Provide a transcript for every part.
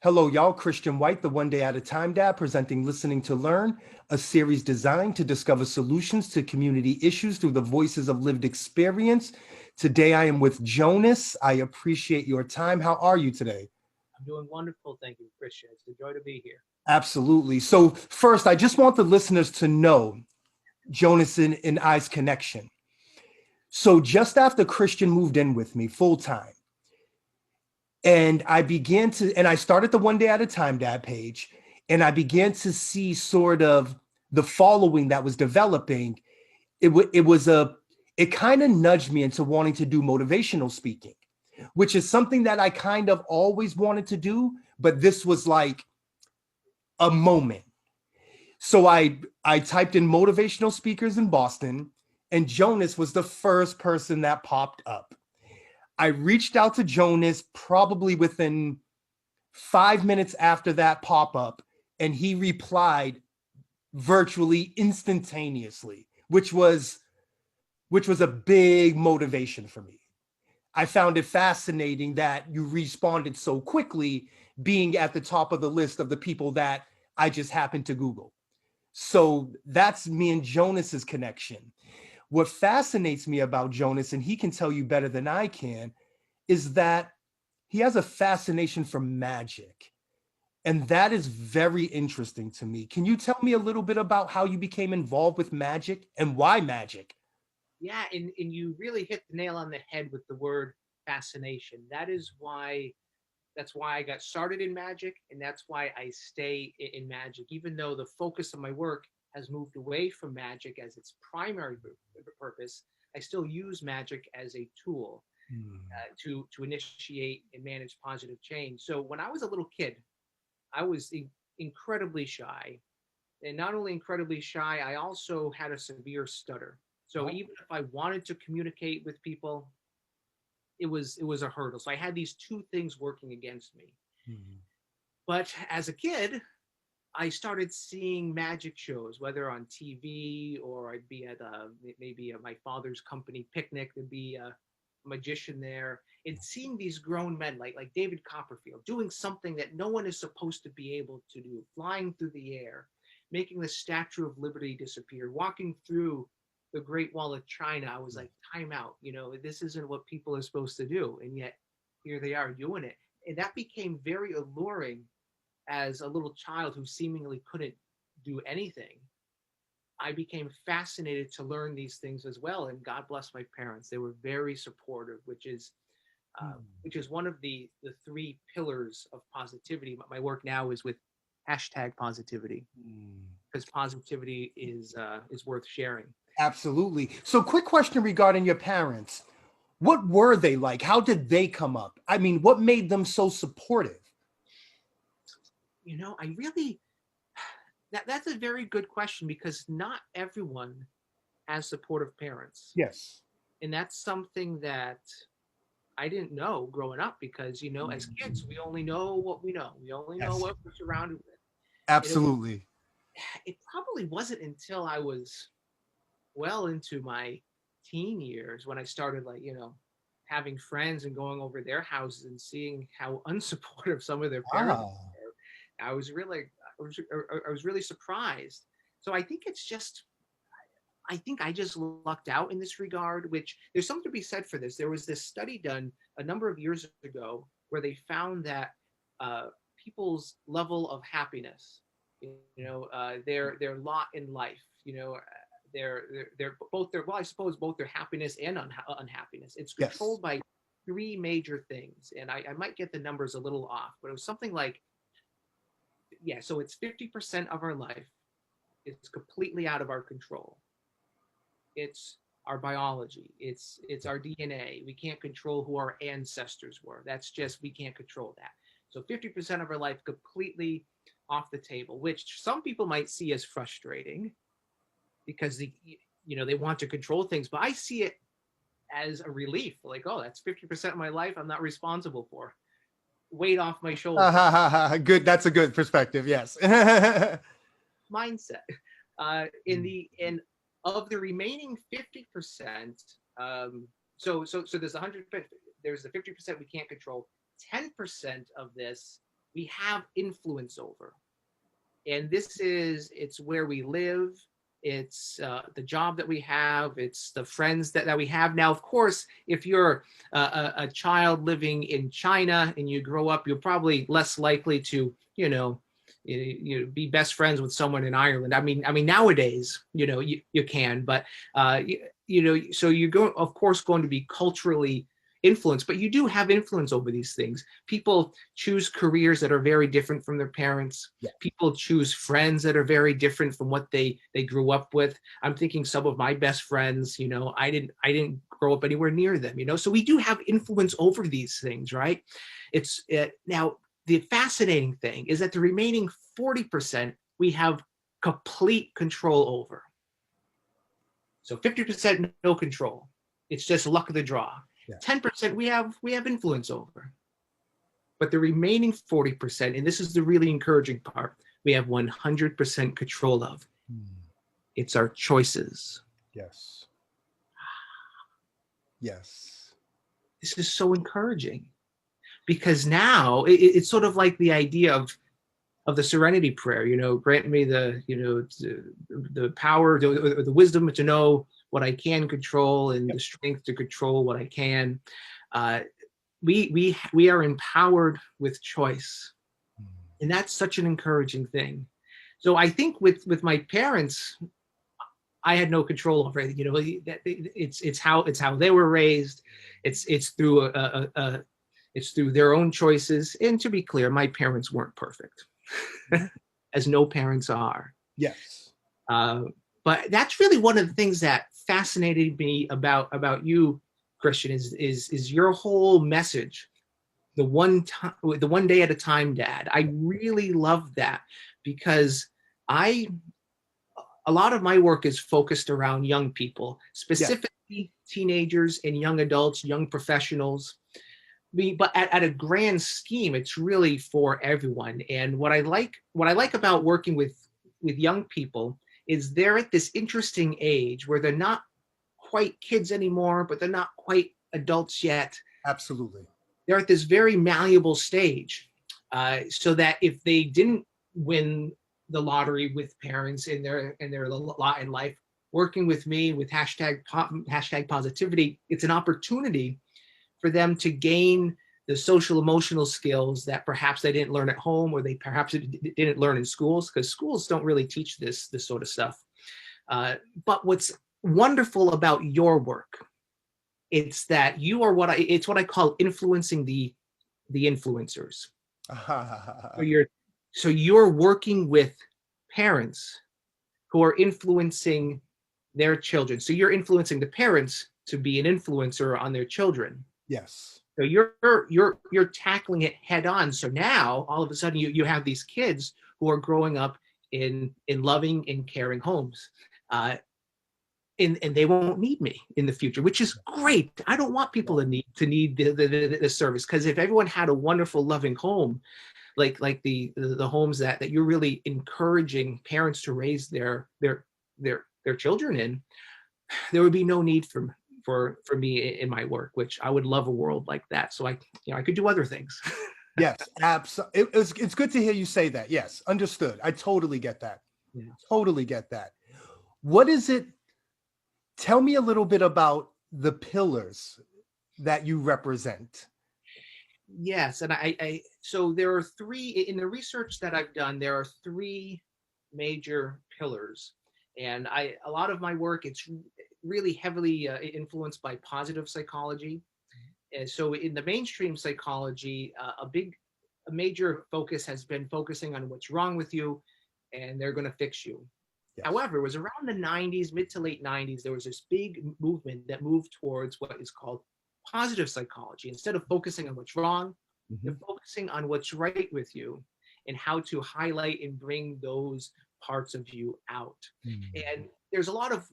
Hello, y'all. Christian White, the One Day at a Time Dad, presenting Listening to Learn, a series designed to discover solutions to community issues through the voices of lived experience. Today, I am with Jonas. I appreciate your time. How are you today? I'm doing wonderful. Thank you, Christian. It's a joy to be here. Absolutely. So, first, I just want the listeners to know Jonas and I's connection. So, just after Christian moved in with me full time, and I started the One Day at a Time Dad page, and I began to see sort of the following that was developing. It kind of nudged me into wanting to do motivational speaking, which is something that I kind of always wanted to do, but this was like a moment. So I typed in motivational speakers in Boston, and Jonas was the first person that popped up. I reached out to Jonas probably within 5 minutes after that pop up, and he replied virtually instantaneously, which was a big motivation for me. I found it fascinating that you responded so quickly, being at the top of the list of the people that I just happened to Google. So that's me and Jonas's connection. What fascinates me about Jonas, and he can tell you better than I can, is that he has a fascination for magic. And that is very interesting to me. Can you tell me a little bit about how you became involved with magic and why magic? Yeah, and you really hit the nail on the head with the word fascination. That's why I got started in magic, and that's why I stay in magic, even though the focus of my work has moved away from magic as its primary purpose. I still use magic as a tool to initiate and manage positive change. So when I was a little kid, I was incredibly shy, and not only incredibly shy, I also had a severe stutter. So Oh. even if I wanted to communicate with people, it was a hurdle. So I had these two things working against me. Mhm. But as a kid, I started seeing magic shows, whether on TV or I'd be at maybe my father's company picnic. There'd be a magician there, and seeing these grown men like David Copperfield doing something that no one is supposed to be able to do, flying through the air, making the Statue of Liberty disappear, walking through the Great Wall of China. I was like, time out. This isn't what people are supposed to do, and yet here they are doing it, and that became very alluring as a little child who seemingly couldn't do anything. I became fascinated to learn these things as well. And God bless my parents; they were very supportive, which is one of the three pillars of positivity. My work now is with hashtag positivity Mm. because positivity is worth sharing. Absolutely. So, quick question regarding your parents. What were they like? How did they come up? I mean, what made them so supportive? I really that's a very good question because not everyone has supportive parents, Yes. and that's something that I didn't know growing up because as kids we only know what we know. We only know Yes. what we're surrounded with. And Absolutely. it probably wasn't until I was well into my teen years when I started having friends and going over their houses and seeing how unsupportive some of their parents Ah. were. I was really surprised. So I think I just lucked out in this regard, which there's something to be said for this. There was this study done a number of years ago where they found that people's level of happiness, their lot in life, their both their well, I suppose both their happiness and unhappiness. It's Yes. controlled by three major things, and I might get the numbers a little off, but it was something like yeah. So it's 50% of our life is completely out of our control. It's our biology. It's our DNA. We can't control who our ancestors were. That's just we can't control that. So 50% of our life completely off the table, which some people might see as frustrating because they want to control things, but I see it as a relief. Like, oh, that's 50% of my life I'm not responsible for. Weight off my shoulders. Good. That's a good perspective. Yes. Mindset. In of the remaining 50%, so there's 100. There's the 50% we can't control. 10% of this we have influence over. And it's where we live, it's the job that we have, it's the friends that we have. Now, of course, if you're a child living in China and you grow up, you're probably less likely to, be best friends with someone in Ireland. I mean, nowadays, you can, but so you're going, of course, going to be culturally influence, but you do have influence over these things. People choose careers that are very different from their parents. Yeah. People choose friends that are very different from what they grew up with. I'm thinking some of my best friends, I didn't grow up anywhere near them, so we do have influence over these things, right? Now the fascinating thing is that the remaining 40% we have complete control over. So 50% no control. It's just luck of the draw. Yeah. 10% we have influence over. But the remaining 40%, and this is the really encouraging part, we have 100% control of. It's our choices. Yes. Yes. This is so encouraging, because now it's sort of like the idea of the serenity prayer, grant me the power, the wisdom to know what I can control, and the strength to control what I can. We are empowered with choice, and that's such an encouraging thing. So I think with my parents, I had no control over it. It's how they were raised. It's through it's through their own choices. And to be clear, my parents weren't perfect, as no parents are. Yes. But that's really one of the things that fascinated me about you, Christian, is your whole message. The one day at a time, Dad. I really love that, because a lot of my work is focused around young people, specifically teenagers and young adults, young professionals. But at a grand scheme, it's really for everyone. And what I like about working with young people is they're at this interesting age where they're not quite kids anymore, but they're not quite adults yet. Absolutely. They're at this very malleable stage, so that if they didn't win the lottery with parents in their lot in life, working with me with hashtag positivity, it's an opportunity for them to gain the social emotional skills that perhaps they didn't learn at home, or they perhaps didn't learn in schools, because schools don't really teach this sort of stuff. But what's wonderful about your work, it's that you are it's what I call influencing the influencers. So you're working with parents who are influencing their children. So you're influencing the parents to be an influencer on their children. Yes. So you're tackling it head on. So now all of a sudden you have these kids who are growing up in loving and caring homes. And they won't need me in the future, which is great. I don't want people to need the service, because if everyone had a wonderful, loving home, like the homes that you're really encouraging parents to raise their children in, there would be no need for me in my work, which I would love a world like that. So I could do other things. Yes, absolutely. It's good to hear you say that. Yes, understood. I totally get that. Yeah. Totally get that. What is it? Tell me a little bit about the pillars that you represent. Yes, and so there are three in the research that I've done. There are three major pillars, and a lot of my work, it's really heavily influenced by positive psychology. And so in the mainstream psychology, a major focus has been focusing on what's wrong with you, and they're going to fix you. Yes. However, it was around the 90s, mid to late 90s, there was this big movement that moved towards what is called positive psychology. Instead of focusing on what's wrong, they're focusing on what's right with you and how to highlight and bring those parts of you out. And there's a lot of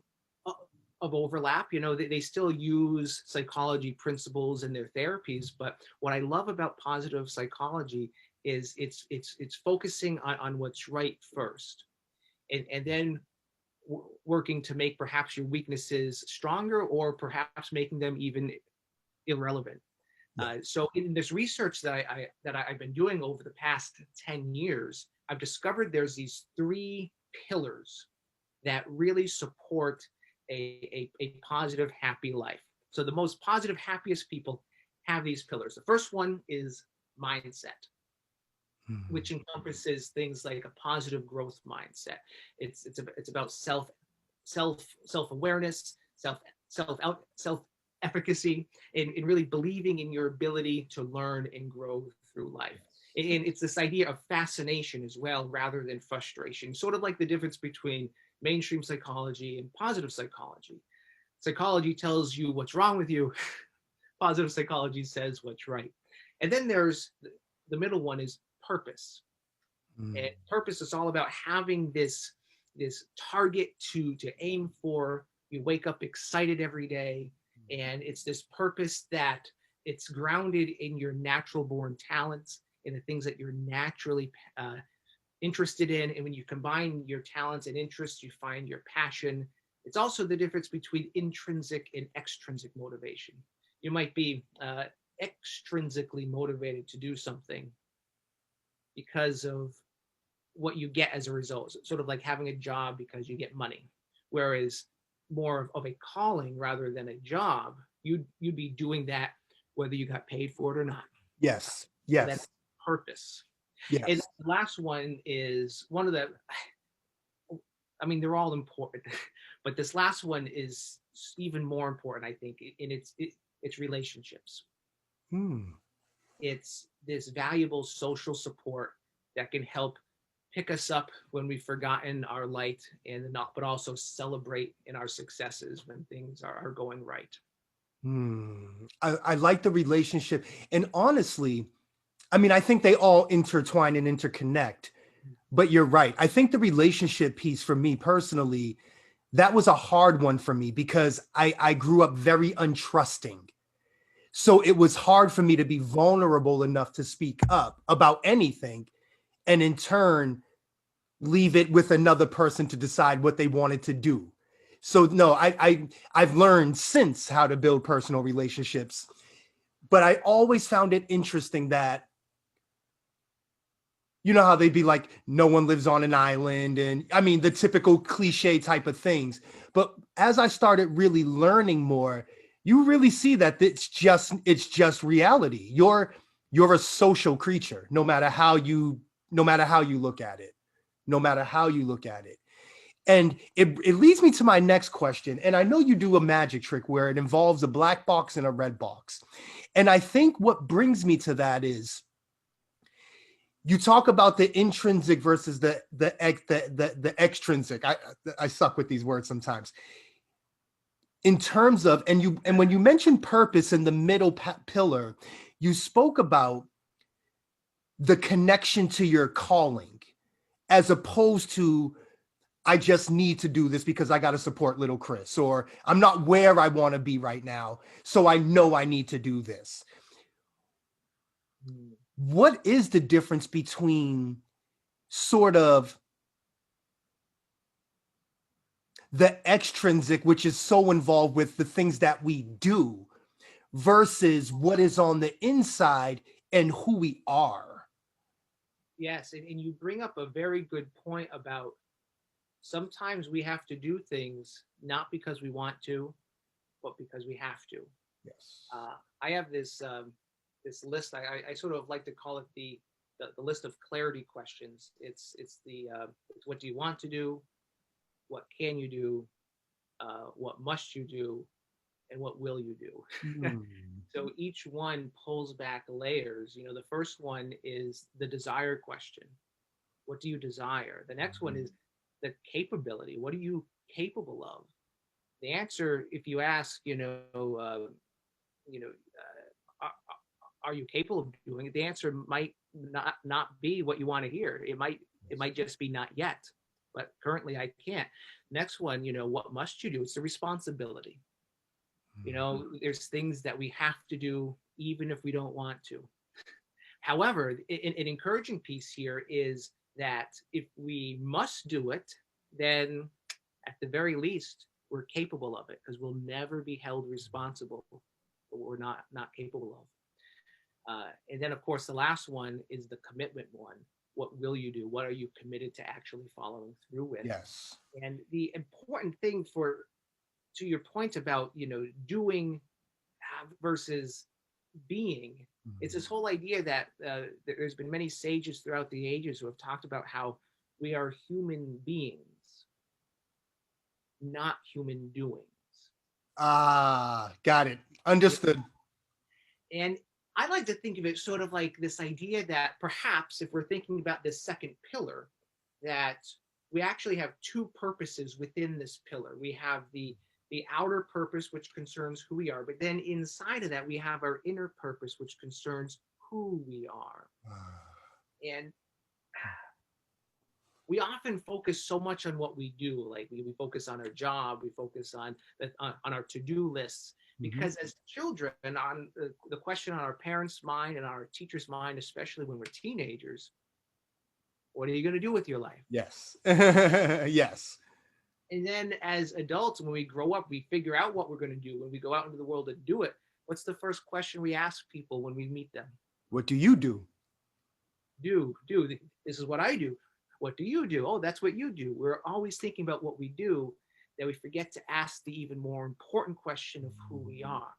overlap. They still use psychology principles in their therapies, but what I love about positive psychology is it's focusing on what's right first, and then working to make perhaps your weaknesses stronger, or perhaps making them even irrelevant. Yeah. So in this research that I've been doing over the past 10 years, I've discovered there's these three pillars that really support a positive, happy life. So the most positive, happiest people have these pillars. The first one is mindset, Mm. which encompasses things like a positive growth mindset. It's about self awareness, self efficacy, and really believing in your ability to learn and grow through life. And it's this idea of fascination as well, rather than frustration. Sort of like the difference between mainstream psychology and positive psychology. Psychology tells you what's wrong with you. Positive psychology says what's right. And then there's the middle one is purpose. Mm. And purpose is all about having this target to aim for. You wake up excited every day, and it's this purpose that it's grounded in your natural born talents, in the things that you're naturally interested in. And when you combine your talents and interests, you find your passion. It's also the difference between intrinsic and extrinsic motivation. You might be extrinsically motivated to do something because of what you get as a result. It's sort of like having a job because you get money, whereas more of a calling rather than a job, you'd be doing that whether you got paid for it or not. Yes. So that's Yes. purpose. And Yes. the last one is one of the, I mean, they're all important, but this last one is even more important, I think, in it's relationships. Mm. It's this valuable social support that can help pick us up when we've forgotten our light, and not, but also celebrate in our successes when things are going right. Hmm. I like the relationship. And honestly, I mean, I think they all intertwine and interconnect, but you're right. I think the relationship piece for me personally, that was a hard one for me because I grew up very untrusting. So it was hard for me to be vulnerable enough to speak up about anything and in turn leave it with another person to decide what they wanted to do. So no, I've learned since how to build personal relationships, but I always found it interesting that you know how they'd be like, no one lives on an island, and I mean the typical cliche type of things. But as I started really learning more, you really see that it's just reality. You're a social creature, no matter how you look at it, no matter how you look at it. And it leads me to my next question. And I know you do a magic trick where it involves a black box and a red box. And I think what brings me to that is you talk about the intrinsic versus the extrinsic. I suck with these words sometimes. In terms of and when you mentioned purpose in the middle pillar, you spoke about the connection to your calling as opposed to I just need to do this because I got to support little Chris, or I'm not where I want to be right now, so I know I need to do this. Mm. What is the difference between sort of the extrinsic, which is so involved with the things that we do, versus what is on the inside and who we are? Yes, and you bring up a very good point about sometimes we have to do things not because we want to, but because we have to. Yes. I have this list. I sort of like to call it the list of clarity questions. It's what do you want to do, what can you do, what must you do, and what will you do. Hmm. So each one pulls back layers. You know, the first one is the desire question. What do you desire? The next one is the capability. What are you capable of? The answer, if you ask, are, are you capable of doing it? The answer might not be what you want to hear. It might just be not yet. But currently, I can't. Next one, what must you do? It's the responsibility. There's things that we have to do even if we don't want to. However, an encouraging piece here is that if we must do it, then at the very least, we're capable of it because we'll never be held responsible for what we're not capable of. And then, of course, the last one is the commitment one. What will you do? What are you committed to actually following through with? Yes. And the important thing for, to your point about, doing versus being, it's this whole idea that there's been many sages throughout the ages who have talked about how we are human beings, not human doings. Ah, got it. Understood. And I like to think of it sort of like this idea that perhaps if we're thinking about this second pillar, that we actually have two purposes within this pillar. We have the outer purpose, which concerns who we are, but then inside of that, we have our inner purpose, which concerns who we are. And we often focus so much on what we do, like we focus on our job, we focus on our to-do lists, because as children, on the question on our parents' mind and our teachers' mind, especially when we're teenagers, what are you going to do with your life? Yes. Yes. And then as adults, when we grow up, we figure out what we're going to do. When we go out into the world to do it, what's the first question we ask people when we meet them? What do you do? Do. This is what I do. What do you do? Oh, that's what you do. We're always thinking about what we do, that we forget to ask the even more important question of who we are.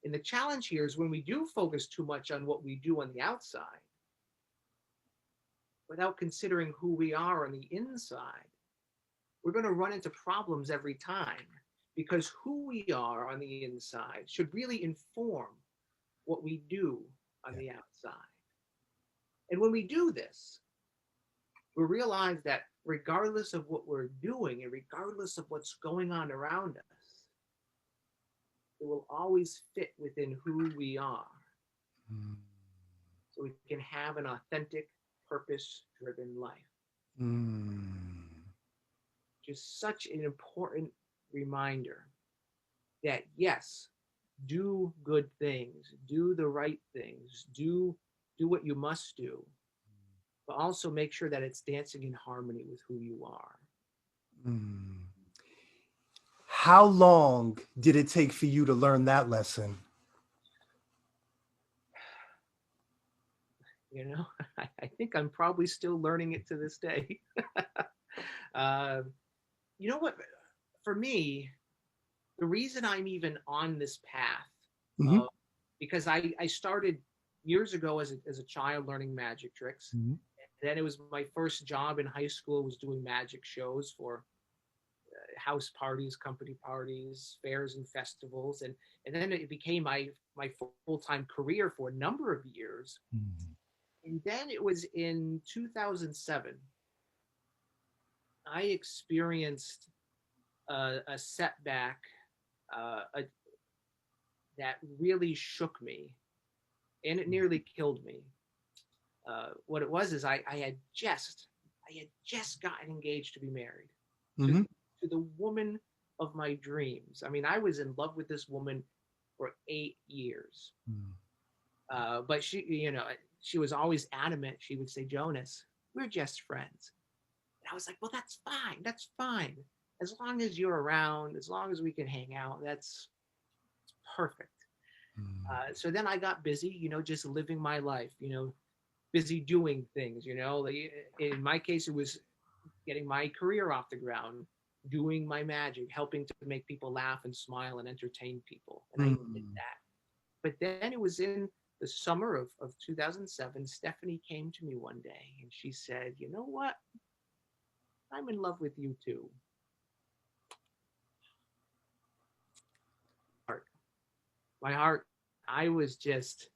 And the challenge here is when we do focus too much on what we do on the outside, without considering who we are on the inside, we're going to run into problems every time, because who we are on the inside should really inform what we do on Yeah. the outside. And when we do this, we realize that regardless of what we're doing and regardless of what's going on around us, it will always fit within who we are. Mm. So we can have an authentic, purpose driven life. Mm. Just such an important reminder that yes, do good things, do the right things, do what you must do, but also make sure that it's dancing in harmony with who you are. Mm. How long did it take for you to learn that lesson? You know, I think I'm probably still learning it to this day. uh, you know what? For me, the reason I'm even on this path, Mhm. uh, because I started years ago as a child learning magic tricks. Mhm. Then it was my first job in high school was doing magic shows for house parties, company parties, fairs, and festivals, and then it became my full time career for a number of years. Mm. And then it was in 2007 I experienced a setback that really shook me, and it nearly killed me. What it was is I had just gotten engaged to be married to Mhm. to the woman of my dreams. I mean, I was in love with this woman for 8 years, Mm. but she was always adamant. She would say, "Jonas, we're just friends." And I was like, "Well, that's fine. That's fine. As long as you're around, as long as we can hang out, that's perfect." Mm. So then I got busy, just living my life, busy doing things, like in my case, it was getting my career off the ground, doing my magic, helping to make people laugh and smile and entertain people. And I did Mm. that. But then it was in the summer of 2007, Stephanie came to me one day and she said, "You know what? I'm in love with you too." My heart, I was just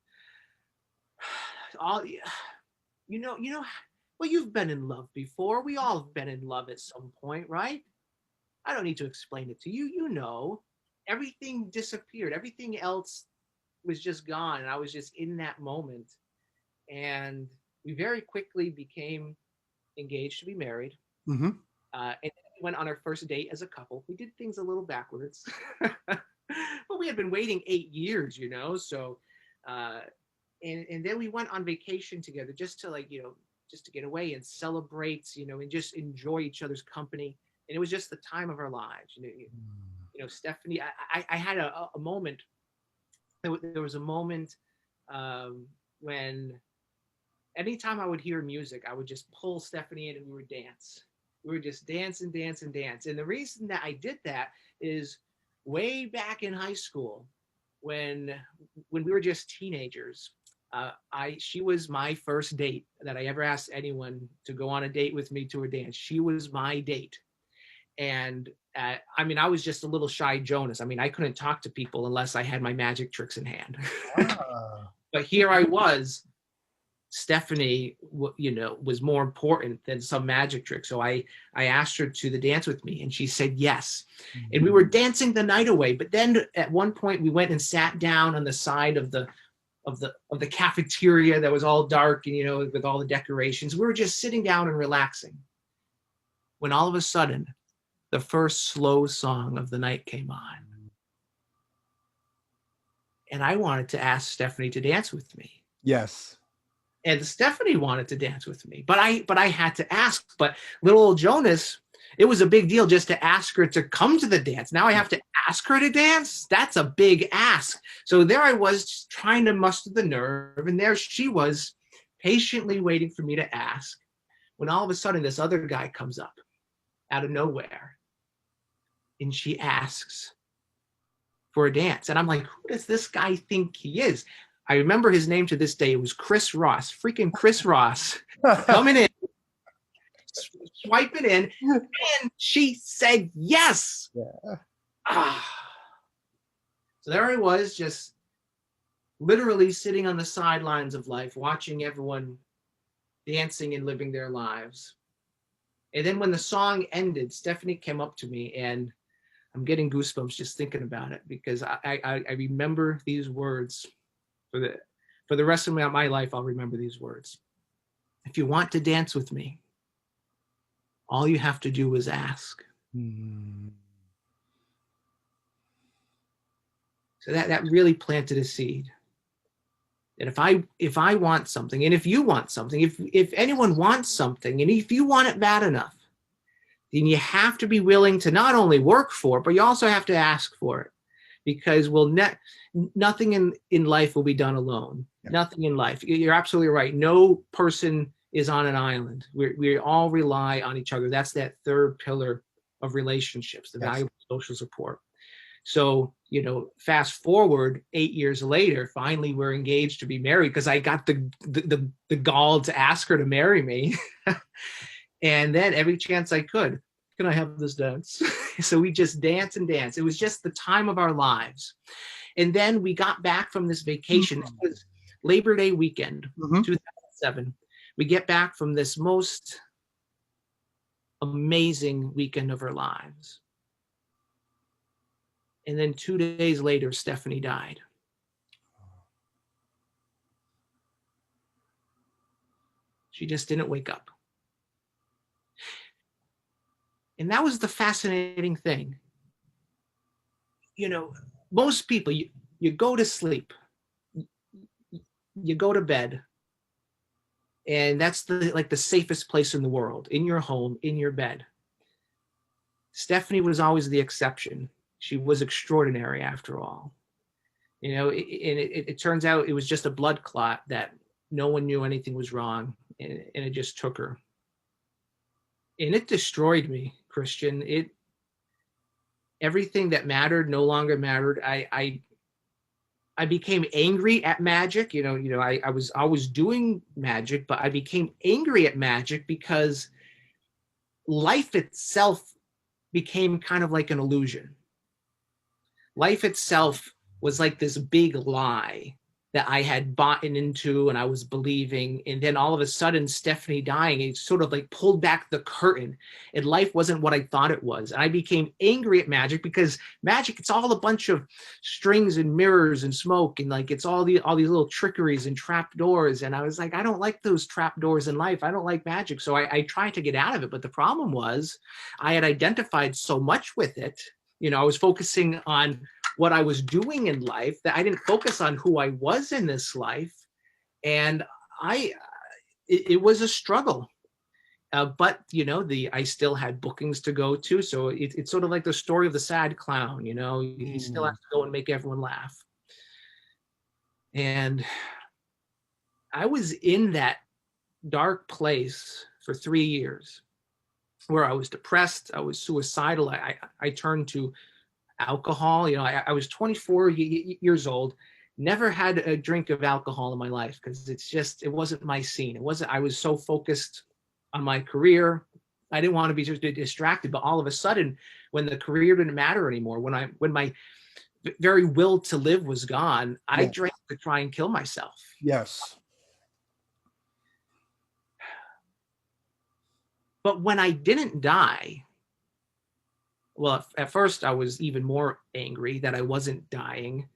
all you know, well, you've been in love before. We all have been in love at some point, right? I don't need to explain it to you. You know, everything disappeared. Everything else was just gone. And I was just in that moment. And we very quickly became engaged to be married. Mhm. And we went on our first date as a couple. We did things a little backwards, but we had been waiting 8 years, So, uh, and then we went on vacation together just to just to get away and celebrate, and just enjoy each other's company. And it was just the time of our lives. Stephanie, I had a moment. There was a moment when anytime I would hear music, I would just pull Stephanie in and we would dance. We would just dance and dance and dance. And the reason that I did that is way back in high school, when we were just teenagers. She was my first date that I ever asked anyone to go on a date with me to a dance. She was my date. And I mean, I was just a little shy Jonas. I mean, I couldn't talk to people unless I had my magic tricks in hand. Ah. But here I was. Stephanie, was more important than some magic trick. So I asked her to the dance with me, and she said yes. Mm-hmm. And we were dancing the night away. But then at one point, we went and sat down on the side of the cafeteria that was all dark and with all the decorations. We were just sitting down and relaxing. When all of a sudden, the first slow song of the night came on, and I wanted to ask Stephanie to dance with me. Yes. And Stephanie wanted to dance with me, but I had to ask. But little old Jonas, it was a big deal just to ask her to come to the dance. Now I have to ask her to dance. That's a big ask. So there I was trying to muster the nerve, and there she was patiently waiting for me to ask, when all of a sudden this other guy comes up out of nowhere, and she asks for a dance. And I'm like, who does this guy think he is? I remember his name to this day. It was Chris Ross, freaking Chris Ross, coming in, swiping in, and she said yes. Yeah. So there I was, just literally sitting on the sidelines of life, watching everyone dancing and living their lives. And then when the song ended, Stephanie came up to me, and I'm getting goosebumps just thinking about it, because I remember these words. For the rest of my life, I'll remember these words. If you want to dance with me, all you have to do is ask. Mm-hmm. So that really planted a seed. And if I want something, and if you want something, if anyone wants something, and if you want it bad enough, then you have to be willing to not only work for it, but you also have to ask for it. Because nothing in life will be done alone. Yeah. Nothing in life. You're absolutely right. No person is on an island. We all rely on each other. That's that third pillar of relationships, the valuable social support. So, fast forward 8 years later, finally we're engaged to be married, because I got the gall to ask her to marry me. And then every chance I could, can I have this dance? So we just dance and dance. It was just the time of our lives. And then we got back from this vacation. It was Labor Day weekend, 2007. We get back from this most amazing weekend of our lives. And then 2 days later, Stephanie died. She just didn't wake up. And that was the fascinating thing. Most people, you go to sleep, you go to bed, and that's the safest place in the world, in your home, in your bed. Stephanie was always the exception. She was extraordinary after all. It turns out it was just a blood clot that no one knew anything was wrong, and it just took her. And it destroyed me, Christian. Everything that mattered no longer mattered. I became angry at magic. I was always doing magic, but I became angry at magic because life itself became kind of like an illusion. Life itself was like this big lie that I had bought into and I was believing. And then all of a sudden, Stephanie dying, it sort of like pulled back the curtain, and life wasn't what I thought it was. And I became angry at magic, because magic, it's all a bunch of strings and mirrors and smoke, and it's all these little trickeries and trap doors. And I was like, I don't like those trap doors in life. I don't like magic. So I tried to get out of it. But the problem was I had identified so much with it. I was focusing on what I was doing in life that I didn't focus on who I was in this life. And it was a struggle. But I still had bookings to go to. So it's sort of like the story of the sad clown, he still has to go and make everyone laugh. And I was in that dark place for 3 years where I was depressed, I was suicidal. I turned to alcohol. I was 24 years old, never had a drink of alcohol in my life because it wasn't my scene. I was so focused on my career. I didn't want to be just distracted, but all of a sudden, when the career didn't matter anymore, when my very will to live was gone, I Yeah. drank to try and kill myself. Yes. But when I didn't die, well, at first I was even more angry that I wasn't dying.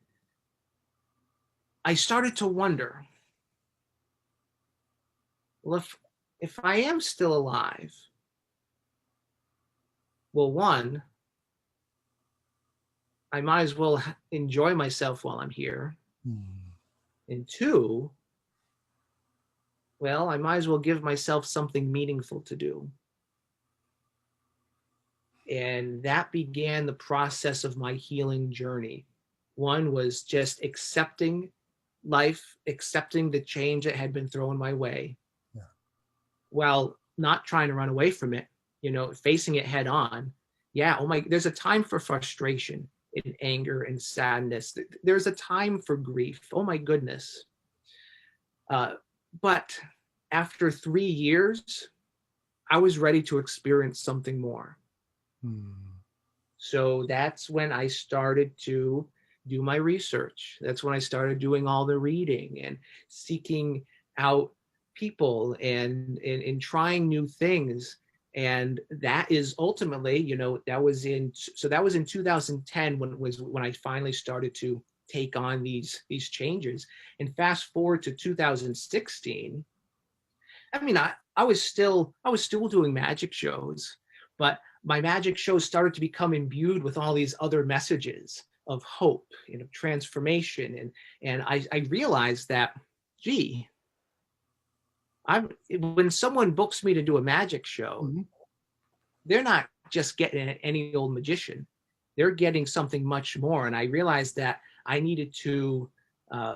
I started to wonder, well, if I am still alive, well, one, I might as well enjoy myself while I'm here. Mm. And two, well, I might as well give myself something meaningful to do. And that began the process of my healing journey. One was just accepting life, accepting the change that had been thrown my way, Yeah. while not trying to run away from it, facing it head on. Yeah, oh my, there's a time for frustration and anger and sadness. There's a time for grief. Oh my goodness. But after 3 years, I was ready to experience something more. Mm. So that's when I started to do my research. That's when I started doing all the reading and seeking out people and trying new things. And that is ultimately, that was in 2010 when I finally started to take on these changes. And fast forward to 2016, I mean, I was still doing magic shows, but my magic shows started to become imbued with all these other messages of hope and of transformation. And I realized that, gee, when someone books me to do a magic show, Mm-hmm. they're not just getting any old magician. They're getting something much more. And I realized that I needed to uh,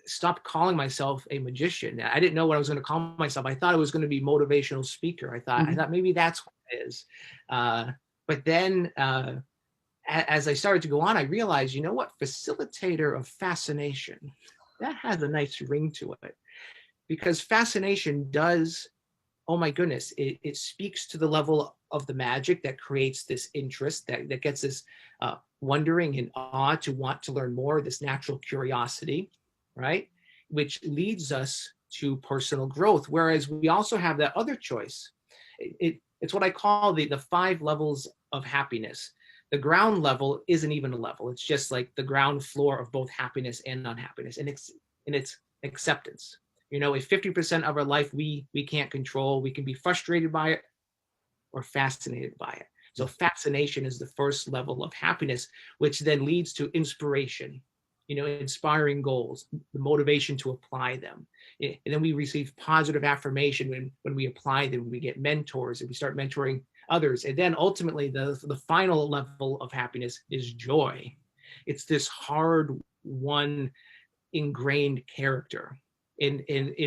stop calling myself a magician. I didn't know what I was going to call myself. I thought it was going to be motivational speaker. I Mm-hmm. thought maybe that's what it is. But then as I started to go on, I realized, you know what, facilitator of fascination, that has a nice ring to it, because fascination does, oh my goodness, it speaks to the level of the magic that creates this interest, that gets this wondering and awe to want to learn more, this natural curiosity, right? Which leads us to personal growth. Whereas we also have that other choice. It's what I call the 5 levels of happiness. The ground level isn't even a level. It's just like the ground floor of both happiness and unhappiness. And it's acceptance. If 50% of our life we can't control, we can be frustrated by it or fascinated by it. So Yeah. fascination is the first level of happiness, which then leads to inspiration, inspiring goals, the motivation to apply them. And then we receive positive affirmation when we apply them, we get mentors and we start mentoring others. And then ultimately the final level of happiness is joy. It's this hard won ingrained character. And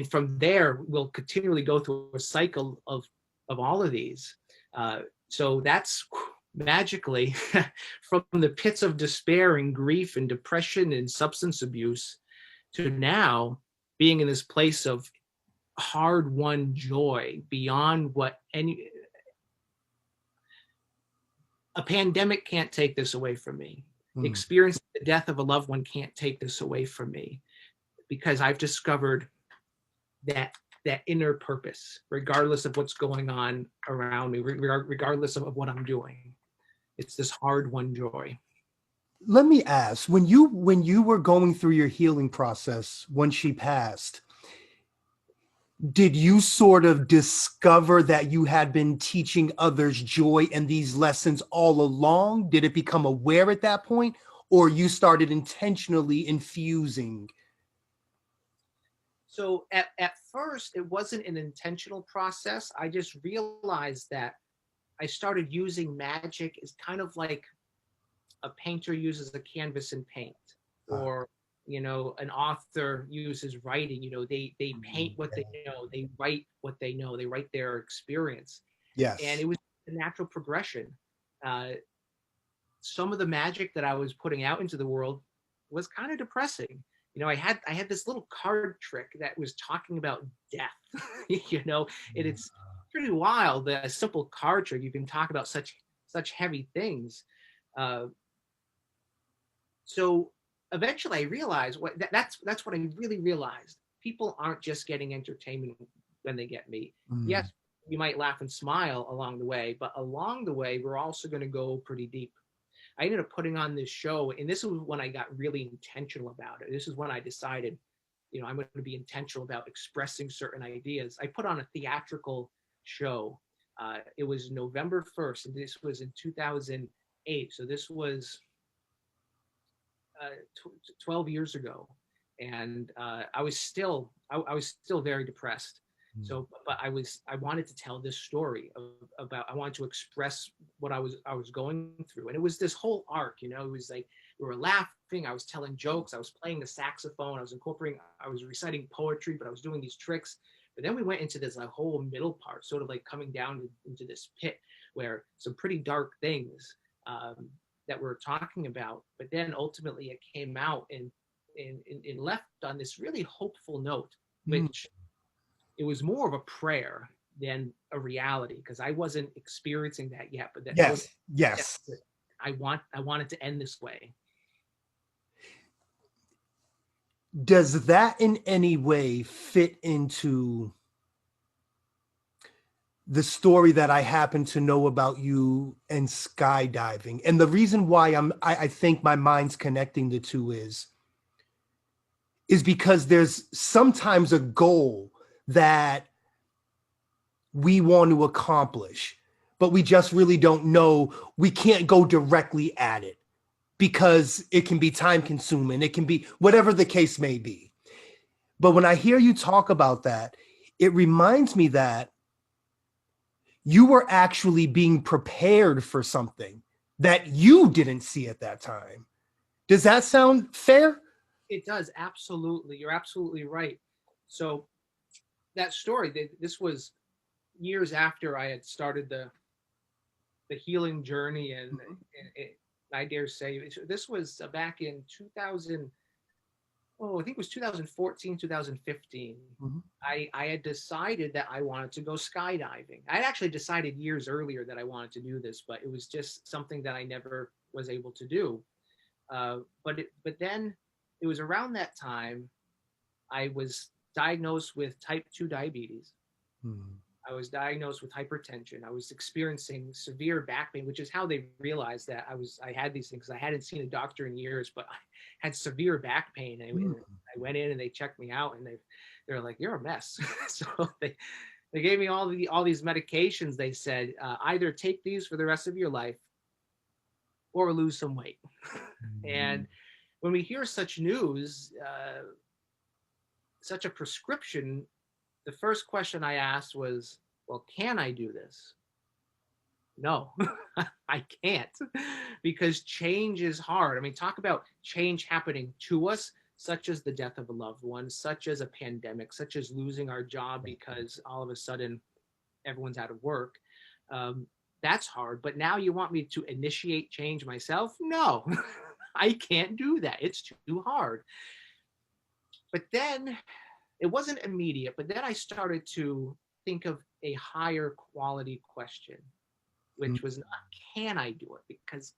from there, we'll continually go through a cycle of all of these. So that's magically from the pits of despair and grief and depression and substance abuse to now being in this place of hard-won joy beyond what a pandemic can't take this away from me. Mm. Experiencing the death of a loved one can't take this away from me, because I've discovered that inner purpose, regardless of what's going on around me, regardless of what I'm doing. It's this hard-won joy. Let me ask, when you were going through your healing process when she passed, did you sort of discover that you had been teaching others joy and these lessons all along? Did it become aware at that point, or you started intentionally infusing? So at first, it wasn't an intentional process. I just realized that I started using magic as kind of like a painter uses a canvas and paint, Uh, or an author uses writing. They paint what they know, they write what they know, they write their experience, and Yes. it was a natural progression. Uh, some of the magic that I was putting out into the world was kind of depressing. I had this little card trick that was talking about death. And it's pretty wild. A simple card trick, you can talk about such heavy things. Uh, so eventually, I realized that's what I really realized. People aren't just getting entertainment when they get me. Mm. Yes, you might laugh and smile along the way, but along the way, we're also going to go pretty deep. I ended up putting on this show, and this was when I got really intentional about it. This is when I decided, I'm going to be intentional about expressing certain ideas. I put on a theatrical show. It was November 1st, and this was in 2008. So this was 12 years ago, and I was still very depressed. So, but I wanted to tell this story about, I wanted to express what I was going through, and it was this whole arc. It was like we were laughing, I was telling jokes, I was playing the saxophone, I was reciting poetry, but I was doing these tricks. But then we went into this like whole middle part, sort of like coming down into this pit where some pretty dark things that we're talking about. But then ultimately it came out and left on this really hopeful note, Mm. which it was more of a prayer than a reality, because I wasn't experiencing that yet. But that was Yes. Yes. I wanted to end this way. Does that in any way fit into the story that I happen to know about you and skydiving? And the reason why I think my mind's connecting the two is because there's sometimes a goal that we want to accomplish, but we just really don't know. We can't go directly at it because it can be time consuming. It can be whatever the case may be. But when I hear you talk about that, it reminds me that you were actually being prepared for something that you didn't see at that time. Does that sound fair? It does, absolutely. You're absolutely right. So that story, this was years after I had started the healing journey, and I dare say this was back in 2000. Oh, I think it was 2014, 2015. Mhm. I had decided that I wanted to go skydiving. I had actually decided years earlier that I wanted to do this, but it was just something that I never was able to do. But then it was around that time I was diagnosed with type 2 diabetes. Mhm. I was diagnosed with hypertension. I was experiencing severe back pain, which is how they realized that I had these things. I hadn't seen a doctor in years, but I had severe back pain. And I went in and they checked me out, and they're like, "You're a mess." So they gave me all these medications. They said, either take these for the rest of your life or lose some weight. And when we hear such news, such a prescription, the first question I asked was, well, can I do this? No, I can't, because change is hard. I mean, talk about change happening to us, such as the death of a loved one, such as a pandemic, such as losing our job because all of a sudden everyone's out of work. That's hard. But now you want me to initiate change myself? No, I can't do that. It's too hard. But then it wasn't immediate, but then I started to think of a higher quality question, which was not, can I do it? Because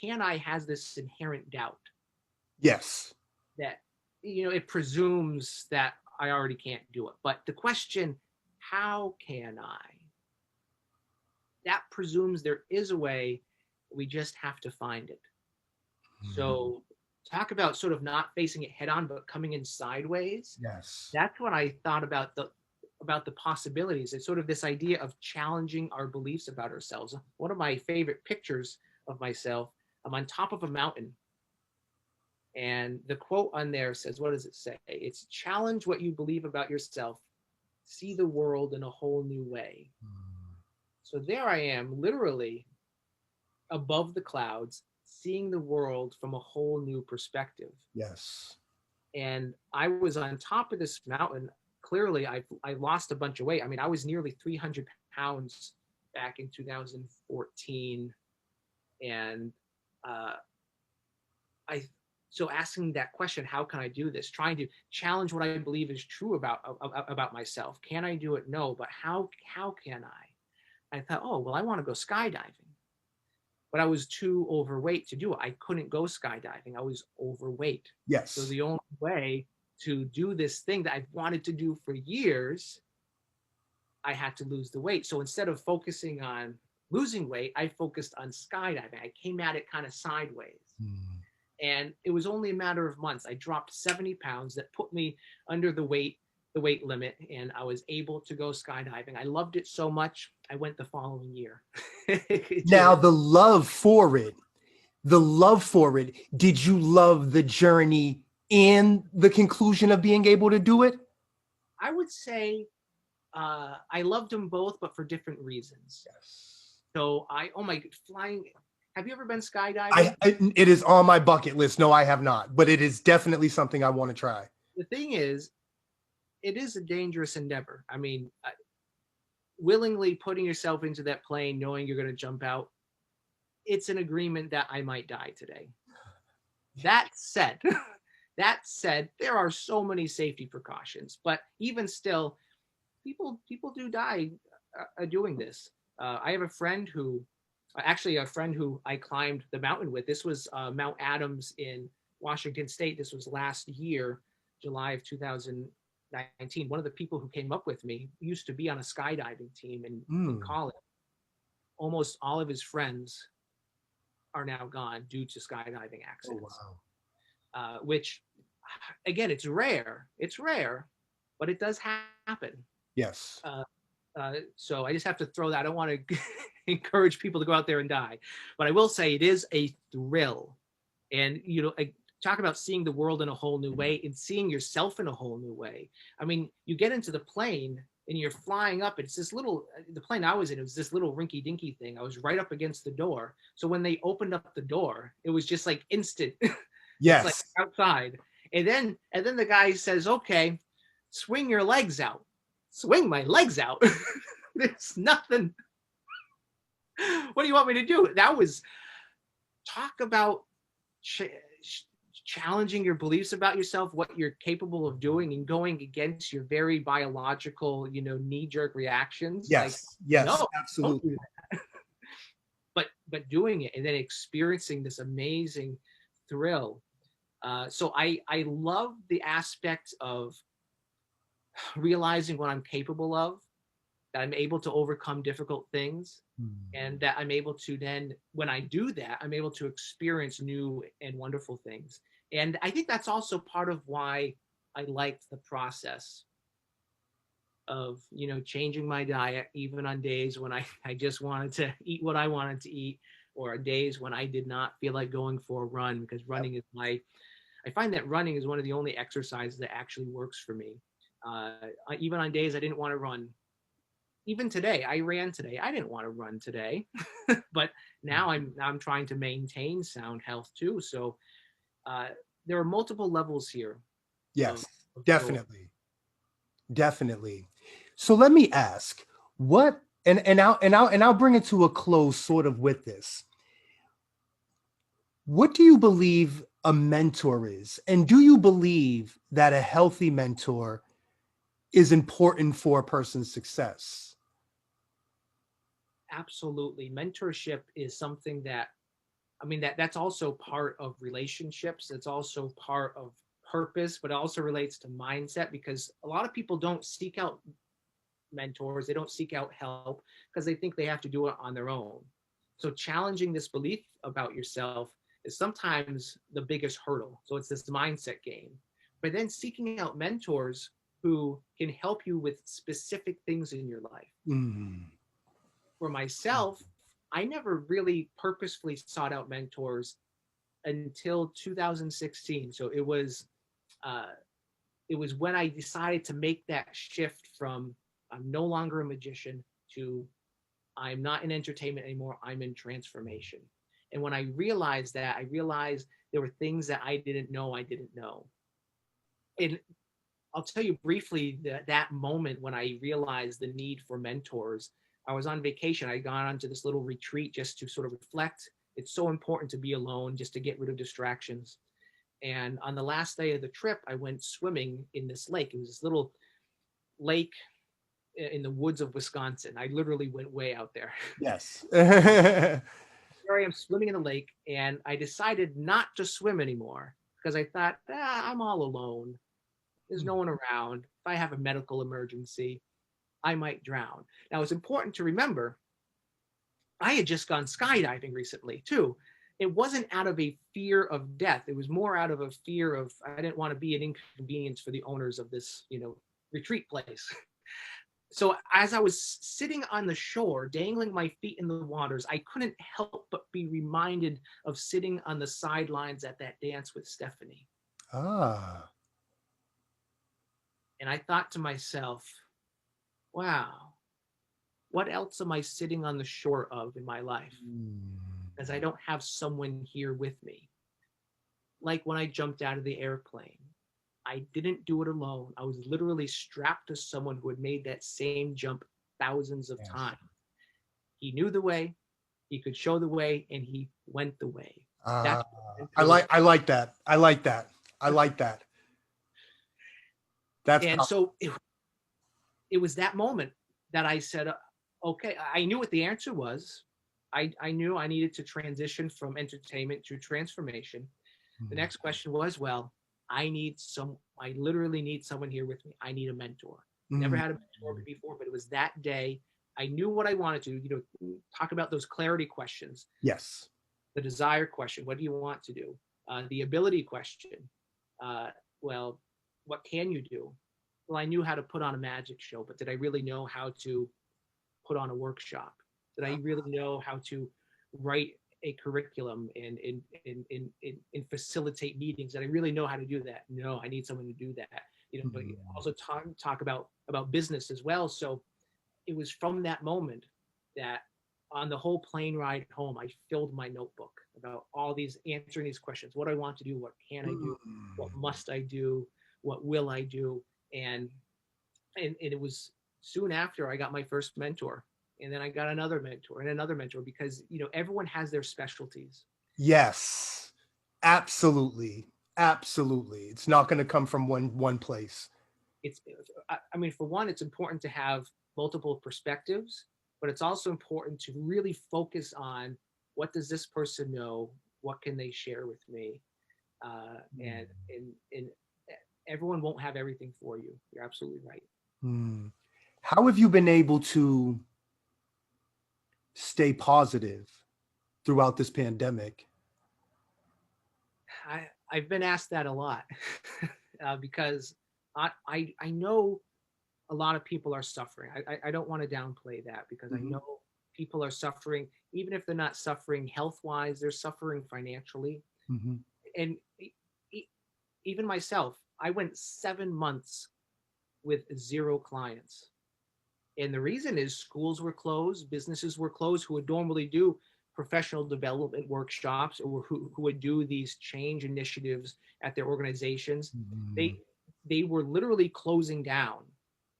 can I has this inherent doubt Yes. that, it presumes that I already can't do it. But the question, how can I? That presumes there is a way, we just have to find it. So talk about sort of not facing it head on, but coming in sideways. Yes. That's what I thought about the possibilities. It's sort of this idea of challenging our beliefs about ourselves. One of my favorite pictures of myself, I'm on top of a mountain. And the quote on there says, what does it say? It's challenge what you believe about yourself, see the world in a whole new way. So there I am, literally above the clouds, seeing the world from a whole new perspective. Yes. And I was on top of this mountain. Clearly, I lost a bunch of weight. I mean, I was nearly 300 pounds back in 2014, and uh, I so asking that question, how can I do this? Trying to challenge what I believe is true about myself. Can I do it? No, but how can I? I thought, oh well, I want to go skydiving, but I was too overweight to do it. I couldn't go skydiving. I was overweight. So Yes. the only way to do this thing that I've wanted to do for years, I had to lose the weight. So instead of focusing on losing weight, I focused on skydiving. I came at it kind of sideways. Mm. And it was only a matter of months. I dropped 70 pounds that put me under the weight limit, and I was able to go skydiving. I loved it so much. I went the following year. Now, the love for it, did you love the journey and the conclusion of being able to do it? I would say I loved them both, but for different reasons. Yes. So oh my, flying. Have you ever been I, skydiving? it is on my bucket list. No, I have not, but it is definitely something I want to try. The thing is, it is a dangerous endeavor. I mean, willingly putting yourself into that plane, knowing you're going to jump out, it's an agreement that I might die today. That said, that said, there are so many safety precautions, but even still, people do die doing this. I have a friend who I climbed the mountain with. This was Mount Adams in Washington State. This was last year, July of 2019. One of the people who came up with me used to be on a skydiving team in Mm. college. Almost all of his friends are now gone due to skydiving Oh, accidents, wow. which, again, it's rare. It's rare, but it does happen. Yes. So I just have to throw that. I don't want to encourage people to go out there and die, but I will say it is a thrill. And, I talk about seeing the world in a whole new way and seeing yourself in a whole new way. I mean, you get into the plane and you're flying up. It's this the plane I was in, it was this little rinky dinky thing. I was right up against the door. So when they opened up the door, it was just like instant. It's like Yes. outside. And then the guy says, okay, swing your legs out. Swing my legs out. There's nothing. What do you want me to do? That was talk about challenging your beliefs about yourself, what you're capable of doing, and going against your very biological, knee-jerk reactions. Like, Yes. Yes. no, don't Absolutely. do that. But doing it and then experiencing this amazing thrill. So I love the aspect of realizing what I'm capable of, that I'm able to overcome difficult things, and that I'm able to then, when I do that, I'm able to experience new and wonderful things. And I think that's also part of why I liked the process of, changing my diet, even on days when I just wanted to eat what I wanted to eat, or days when I did not feel like going for a run, because running is I find that running is one of the only exercises that actually works for me. Uh, Even on days I didn't want to run, even today, I ran today. I didn't want to run today, but now I'm trying to maintain sound health too. So uh, there are multiple levels here Yes. of, of joy. Definitely. Definitely. So let me ask, what and I'll bring it to a close sort of with this. What do you believe a mentor is? And do you believe that a healthy mentor is important for a person's success? Absolutely, mentorship is something that, I mean, that's also part of relationships. It's also part of purpose, but it also relates to mindset, because a lot of people don't seek out mentors. They don't seek out help because they think they have to do it on their own. So challenging this belief about yourself is sometimes the biggest hurdle. So it's this mindset game. But then seeking out mentors who can help you with specific things in your life. Mm. For myself, I never really purposefully sought out mentors until 2016. So uh, it was when I decided to make that shift from I'm no longer a magician to I'm not in entertainment anymore. I'm in transformation. And when I realized that, I realized there were things that I didn't know. And I'll tell you briefly that moment when I realized the need for mentors. I was on vacation. I'd gone onto this little retreat just to sort of reflect. It's so important to be alone, just to get rid of distractions. And on the last day of the trip, I went swimming in this lake. It was this little lake in the woods of Wisconsin. I literally went way out there. Yes. Here I am swimming in the lake, and I decided not to swim anymore because I thought, I'm all alone. There's no one around. If I have a medical emergency, I might drown. Now, it's important to remember, I had just gone skydiving recently, too. It wasn't out of a fear of death. It was more out of a fear of, I didn't want to be an inconvenience for the owners of this, retreat place. So as I was sitting on the shore, dangling my feet in the waters, I couldn't help but be reminded of sitting on the sidelines at that dance with Stephanie. Ah. And I thought to myself, wow, what else am I sitting on the shore of in my life? Because I don't have someone here with me. Like when I jumped out of the airplane, I didn't do it alone. I was literally strapped to someone who had made that same jump thousands of times. He knew the way, he could show the way, and he went the way. I like that. I like that. I like that. That's and so it was that moment that I said, okay, I knew what the answer was. I knew I needed to transition from entertainment to transformation. The next question was, well, I literally need someone here with me. I need a mentor. Never had a mentor before, but it was that day. I knew what I wanted to, talk about those clarity questions. Yes. The desire question. What do you want to do? The ability question. Well, what can you do? Well, I knew how to put on a magic show, but did I really know how to put on a workshop? Did I really know how to write a curriculum and facilitate meetings? Did I really know how to do that? No, I need someone to do that. But also talk about business as well. So it was from that moment that on the whole plane ride home, I filled my notebook about all these, answering these questions. What do I want to do? What can I do? What must I do? What will I do? And it was soon after I got my first mentor. And then I got another mentor because, everyone has their specialties. Yes, absolutely. Absolutely. It's not going to come from one place. For one, it's important to have multiple perspectives, but it's also important to really focus on what does this person know? What can they share with me? And everyone won't have everything for you. You're absolutely right. How have you been able to stay positive throughout this pandemic? I've been asked that a lot because I know a lot of people are suffering. I don't want to downplay that because I know people are suffering, even if they're not suffering health-wise, they're suffering financially. And even myself, I went 7 months with 0 clients. And the reason is schools were closed, businesses were closed who would normally do professional development workshops or who would do these change initiatives at their organizations. They were literally closing down.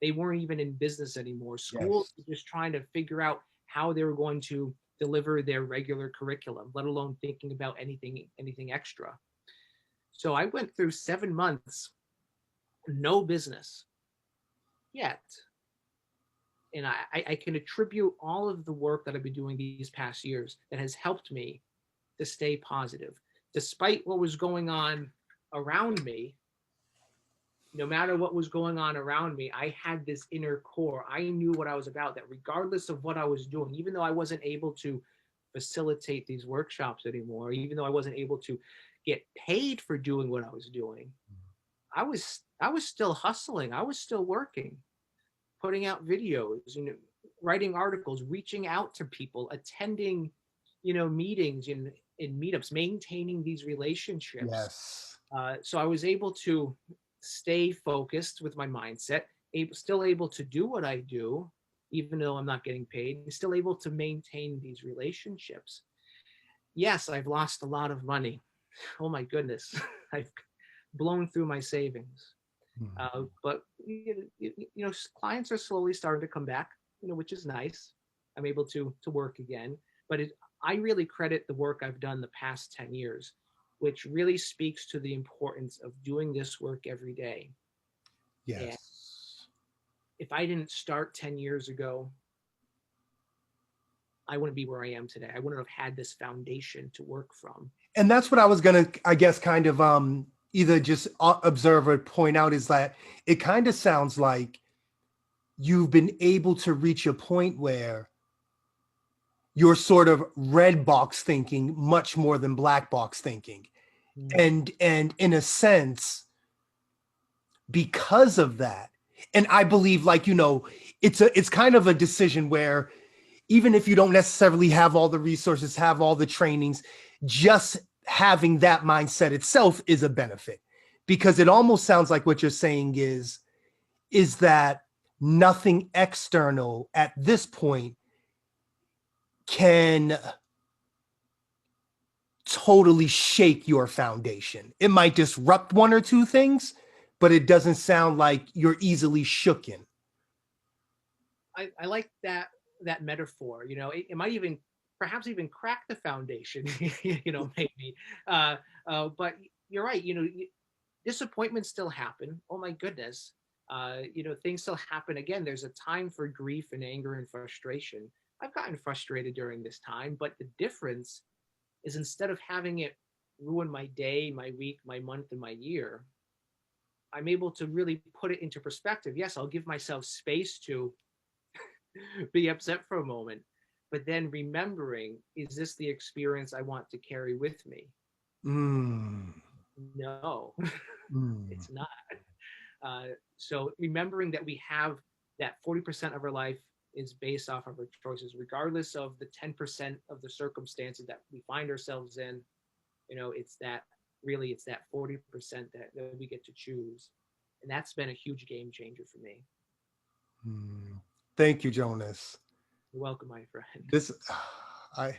They weren't even in business anymore. Schools were just trying to figure out how they were going to deliver their regular curriculum, let alone thinking about anything extra. So I went through 7 months, no business yet. And I can attribute all of the work that I've been doing these past years that has helped me to stay positive. Despite what was going on around me, no matter what was going on around me, I had this inner core. I knew what I was about, that regardless of what I was doing, even though I wasn't able to facilitate these workshops anymore, even though I wasn't able to get paid for doing what I was doing, I was still hustling. I was still working, putting out videos, writing articles, reaching out to people, attending, meetings in meetups, maintaining these relationships. Yes. So I was able to stay focused with my mindset, still able to do what I do, even though I'm not getting paid, still able to maintain these relationships. Yes, I've lost a lot of money. Oh my goodness. I've blown through my savings. Mm. But clients are slowly starting to come back, which is nice. I'm able to work again, but I really credit the work I've done the past 10 years, which really speaks to the importance of doing this work every day. And Yes. if I didn't start 10 years ago, I wouldn't be where I am today. I wouldn't have had this foundation to work from. And that's what I was gonna, I guess, kind of either just observe or point out, is that it kind of sounds like you've been able to reach a point where you're sort of red box thinking much more than black box thinking. Mm. And in a sense, because of that, and I believe, like, it's kind of a decision where even if you don't necessarily have all the resources, have all the trainings, just having that mindset itself is a benefit, because it almost sounds like what you're saying is that nothing external at this point can totally shake your foundation. It might disrupt one or two things, but it doesn't sound like you're easily shooken. I like that metaphor. It might even perhaps even crack the foundation. Maybe. But you're right. Disappointments still happen. Oh my goodness. Things still happen. Again, there's a time for grief and anger and frustration. I've gotten frustrated during this time, but the difference is, instead of having it ruin my day, my week, my month, and my year, I'm able to really put it into perspective. Yes, I'll give myself space to be upset for a moment, but then remembering, is this the experience I want to carry with me? Mm, No, mm, it's not. So remembering that we have that 40% of our life is based off of our choices, regardless of the 10% of the circumstances that we find ourselves in. It's that 40% that we get to choose. And that's been a huge game changer for me. mm. Thank you, Jonas. You're welcome, my friend. This, I